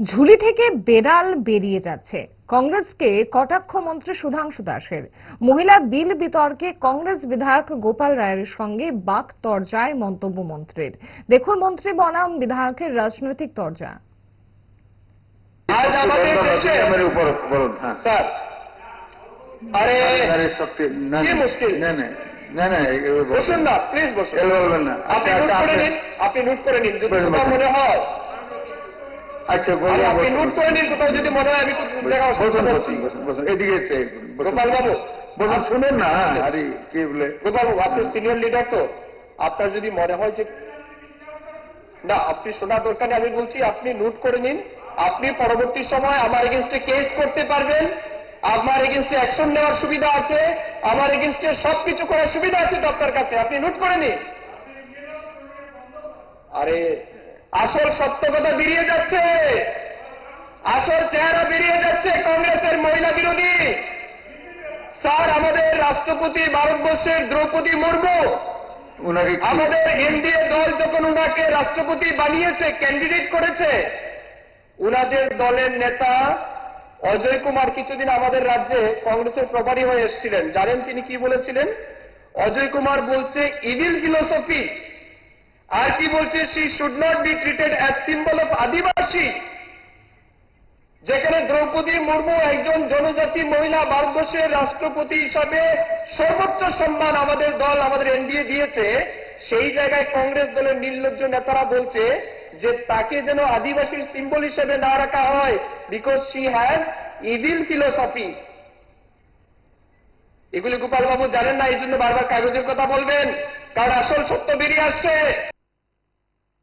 ঝুলি থেকে বেড়াল বেরিয়ে যাচ্ছে, কংগ্রেসকে কটাক্ষ মন্ত্রী সুধাংশু দাসের। মহিলা বিল বিতর্কে কংগ্রেস বিধায়ক গোপাল রায়ের সঙ্গে বাক তরজায় মন্তব্য মন্ত্রীর। দেখুন মন্ত্রী বনাম বিধায়কের রাজনৈতিক তরজা। আজ আমাদের দেশে উপর বলুন। হ্যাঁ স্যার, আরে শক্তি কি মুশকিল। না না না না বসুন না, প্লিজ বসুন। বলবেন না। আপনি নোট করে নিন, আপনি নোট করে নিন যদি কোথাও মনে হয়। আচ্ছা আপনি নোট করে নিন, কোথাও যদি মনে হয় আমি তো জায়গা এদিকে গোপাল বাবু বলুন, শুনুন না। আরে কি বলে গোপাল বাবু, আপনি সিনিয়র লিডার, তো আপনার যদি মনে হয় যে না আপনি শোনার দরকার নেই, আমি বলছি আপনি নোট করে নিন। আপনি পরবর্তী সময় আমার এগেনস্টে কেস করতে পারবেন, আমার এগেনস্টে অ্যাকশন নেওয়ার সুবিধা আছে, আমার এগেনস্টে সবকিছু করার সুবিধা আছে তো আপনার কাছে। আপনি নোট করে নিন। আরে আসল সত্য কথা বেরিয়ে যাচ্ছে, আসল চেহারা বেরিয়ে যাচ্ছে কংগ্রেসের মহিলা বিরোধী। স্যার, আমাদের রাষ্ট্রপতি ভারতবর্ষের দ্রৌপদী মুর্মু, আমাদের এনডিএ দল যখন উনাকে রাষ্ট্রপতি বানিয়েছে, ক্যান্ডিডেট করেছে, উনাদের দলের নেতা অজয় কুমার কিছুদিন আমাদের রাজ্যে কংগ্রেসের প্রভারী হয়ে এসেছিলেন। জানেন তিনি কি বলেছিলেন? অজয় কুমার বলছে ইভিল ফিলোসফি, আর কি বলছে, she should not be treated as symbol of Adivasi. যেখানে দ্রৌপদী মুর্মু একজন জনজাতি মহিলা ভারতবর্ষের রাষ্ট্রপতি হিসাবে সর্বোচ্চ সম্মান আমাদের দল, আমাদের এনডিএ দিয়েছে, সেই জায়গায় কংগ্রেস দলের নির্লজ্জ নেতারা বলছে যে তাকে যেন আদিবাসীর সিম্বল হিসেবে না রাখা হয়, because she has evil philosophy. এগুলি গোপাল বাবু জানেন না, এই জন্য বারবার কাগজের কথা বলবেন, কারণ আসল সত্য বেরিয়ে আসছে।